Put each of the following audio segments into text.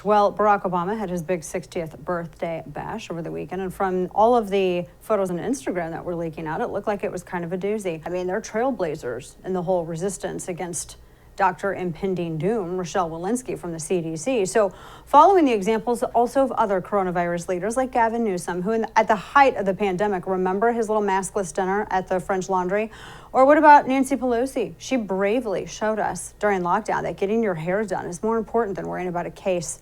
Well, Barack Obama had his big 60th birthday bash over the weekend, and from all of the photos on Instagram that were leaking out, it looked like it was kind of a doozy. I mean, they're trailblazers in the whole resistance against Dr. Impending Doom, Rochelle Walensky from the CDC. So following the examples also of other coronavirus leaders like Gavin Newsom, who at the height of the pandemic, remember his little maskless dinner at the French Laundry? Or what about Nancy Pelosi? She bravely showed us during lockdown that getting your hair done is more important than worrying about case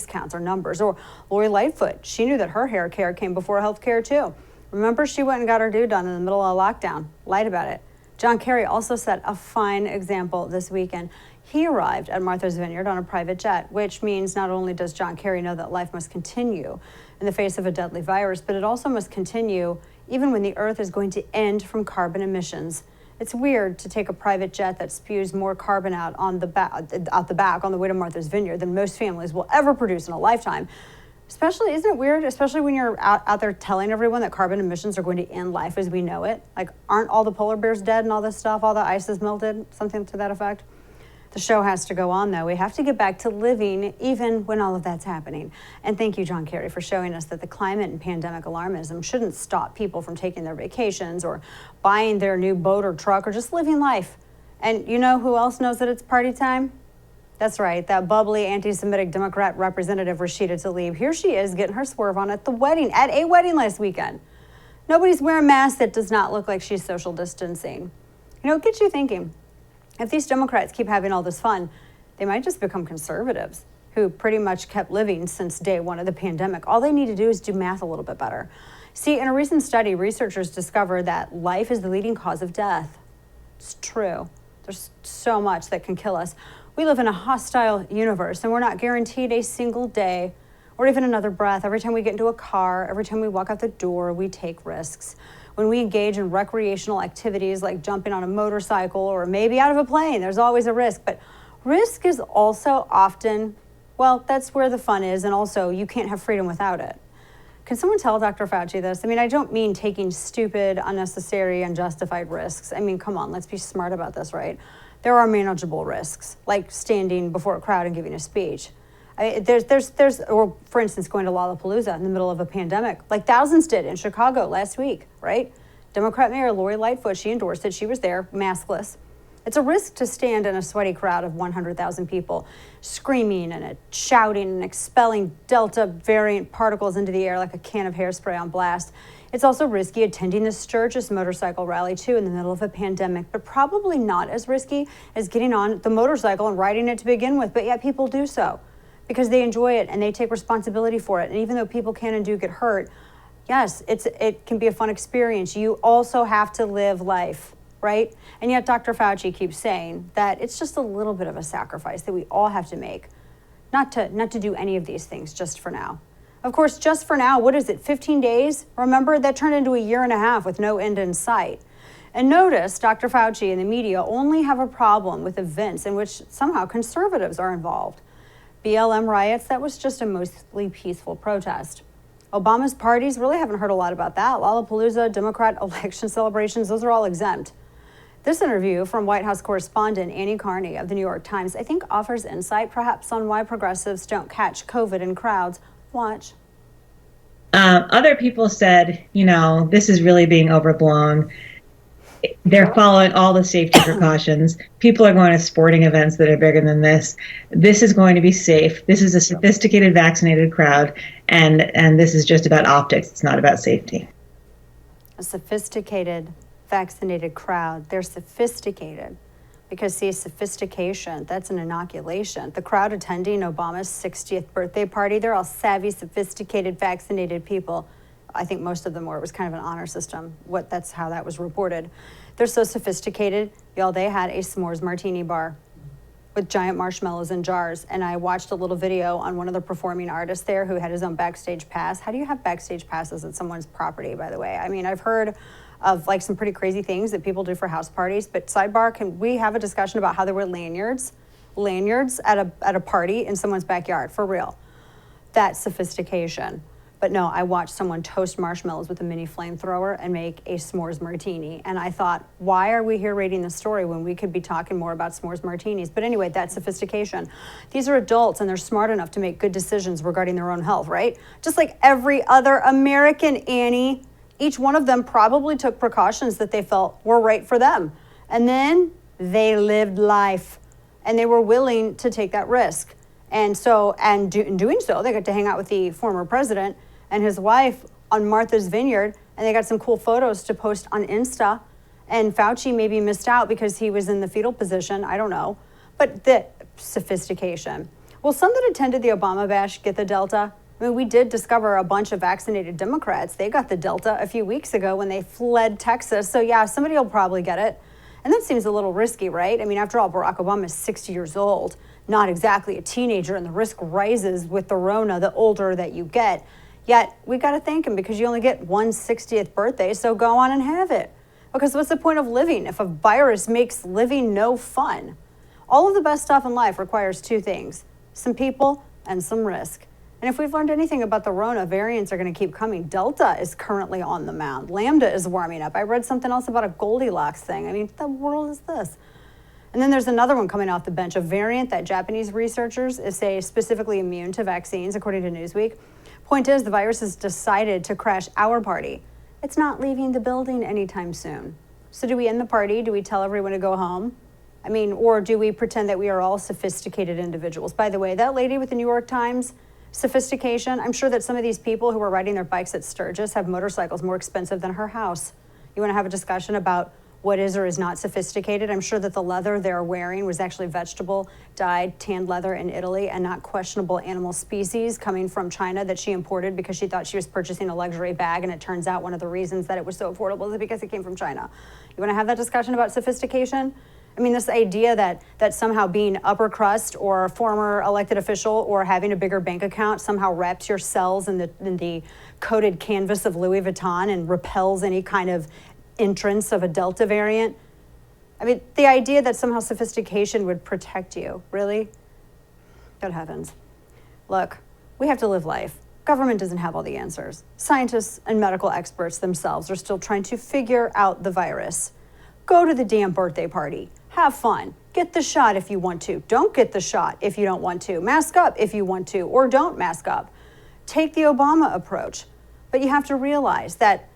counts or numbers. Or Lori Lightfoot, she knew that her hair care came before health care too. Remember, she went and got her due done in the middle of lockdown, lied about it. John Kerry also set a fine example this weekend. He arrived at Martha's Vineyard on a private jet, which means not only does John Kerry know that life must continue in the face of a deadly virus, but it also must continue even when the earth is going to end from carbon emissions. It's weird to take a private jet that spews more carbon out the back on the way to Martha's Vineyard than most families will ever produce in a lifetime. Especially, isn't it weird, especially when you're out there telling everyone that carbon emissions are going to end life as we know it? Like, aren't all the polar bears dead and all this stuff, all the ice is melted, something to that effect? The show has to go on, though. We have to get back to living even when all of that's happening. And thank you, John Kerry, for showing us that the climate and pandemic alarmism shouldn't stop people from taking their vacations or buying their new boat or truck or just living life. And you know who else knows that it's party time? That's right, that bubbly anti-Semitic Democrat Representative Rashida Tlaib. Here she is getting her swerve on at a wedding last weekend. Nobody's wearing masks. That does not look like she's social distancing. You know, it gets you thinking. If these Democrats keep having all this fun, they might just become conservatives who pretty much kept living since day one of the pandemic. All they need to do is do math a little bit better. See, in a recent study, researchers discovered that life is the leading cause of death. It's true. There's so much that can kill us. We live in a hostile universe, and we're not guaranteed a single day or even another breath. Every time we get into a car, every time we walk out the door, we take risks. When we engage in recreational activities like jumping on a motorcycle or maybe out of a plane, there's always a risk. But risk is also often, well, that's where the fun is, and also you can't have freedom without it. Can someone tell Dr. Fauci this? I mean, I don't mean taking stupid, unnecessary, unjustified risks. I mean, come on, let's be smart about this, right? There are manageable risks, like standing before a crowd and giving a speech. Or for instance, going to Lollapalooza in the middle of a pandemic, like thousands did in Chicago last week, right? Democrat Mayor Lori Lightfoot, she endorsed it. She was there, maskless. It's a risk to stand in a sweaty crowd of 100,000 people, screaming and shouting and expelling Delta variant particles into the air like a can of hairspray on blast. It's also risky attending the Sturgis motorcycle rally, too, in the middle of a pandemic, but probably not as risky as getting on the motorcycle and riding it to begin with. But yet people do so because they enjoy it and they take responsibility for it. And even though people can and do get hurt, yes, it can be a fun experience. You also have to live life, right? And yet Dr. Fauci keeps saying that it's just a little bit of a sacrifice that we all have to make, not to do any of these things just for now. Of course, just for now, what is it, 15 days? Remember, that turned into a year and a half with no end in sight. And notice Dr. Fauci and the media only have a problem with events in which somehow conservatives are involved. BLM riots, that was just a mostly peaceful protest. Obama's parties, really haven't heard a lot about that. Lollapalooza, Democrat election celebrations, those are all exempt. This interview from White House correspondent Annie Carney of the New York Times, I think offers insight perhaps on why progressives don't catch COVID in crowds. Watch. Other people said, this is really being overblown. They're following all the safety precautions. People are going to sporting events that are bigger than this. This is going to be safe. This is a sophisticated, vaccinated crowd, and this is just about optics. It's not about safety. A sophisticated, vaccinated crowd. They're sophisticated. Because, see, sophistication, that's an inoculation. The crowd attending Obama's 60th birthday party, they're all savvy, sophisticated, vaccinated people. I think most of them were. It was kind of an honor system. That's how that was reported. They're so sophisticated, y'all, they had a s'mores martini bar with giant marshmallows in jars. And I watched a little video on one of the performing artists there who had his own backstage pass. How do you have backstage passes at someone's property, by the way? I mean, I've heard of like some pretty crazy things that people do for house parties, but sidebar, can we have a discussion about how there were lanyards at a party in someone's backyard, for real? That sophistication. But no, I watched someone toast marshmallows with a mini flamethrower and make a s'mores martini. And I thought, why are we here reading this story when we could be talking more about s'mores martinis? But anyway, that's sophistication. These are adults and they're smart enough to make good decisions regarding their own health, right? Just like every other American, Annie. Each one of them probably took precautions that they felt were right for them. And then they lived life and they were willing to take that risk. And so, in doing so, they got to hang out with the former president and his wife on Martha's Vineyard, and they got some cool photos to post on Insta. And Fauci maybe missed out because he was in the fetal position, I don't know. But the sophistication. Will some that attended the Obama bash get the Delta? I mean, we did discover a bunch of vaccinated Democrats. They got the Delta a few weeks ago when they fled Texas. So yeah, somebody will probably get it. And that seems a little risky, right? I mean, after all, Barack Obama is 60 years old, not exactly a teenager, and the risk rises with the Rona the older that you get. Yet, we got to thank him because you only get one 60th birthday, so go on and have it. Because what's the point of living if a virus makes living no fun? All of the best stuff in life requires two things, some people and some risk. And if we've learned anything about the Rona, variants are going to keep coming. Delta is currently on the mound. Lambda is warming up. I read something else about a Goldilocks thing. I mean, what the world is this? And then there's another one coming off the bench, a variant that Japanese researchers say is specifically immune to vaccines, according to Newsweek. Point is, the virus has decided to crash our party. It's not leaving the building anytime soon. So do we end the party? Do we tell everyone to go home? I mean, or do we pretend that we are all sophisticated individuals? By the way, that lady with the New York Times, sophistication, I'm sure that some of these people who are riding their bikes at Sturgis have motorcycles more expensive than her house. You want to have a discussion about what is or is not sophisticated? I'm sure that the leather they're wearing was actually vegetable dyed tanned leather in Italy and not questionable animal species coming from China that she imported because she thought she was purchasing a luxury bag, and it turns out one of the reasons that it was so affordable is because it came from China. You want to have that discussion about sophistication? I mean, this idea that somehow being upper crust or a former elected official or having a bigger bank account somehow wraps your cells in the coated canvas of Louis Vuitton and repels any kind of entrance of a Delta variant. I mean, the idea that somehow sophistication would protect you, really? Good heavens. Look, we have to live life. Government doesn't have all the answers. Scientists and medical experts themselves are still trying to figure out the virus. Go to the damn birthday party. Have fun. Get the shot if you want to. Don't get the shot if you don't want to. Mask up if you want to, or don't mask up. Take the Obama approach. But you have to realize that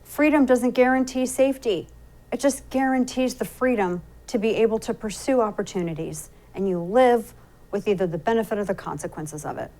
freedom doesn't guarantee safety. It just guarantees the freedom to be able to pursue opportunities, and you live with either the benefit or the consequences of it.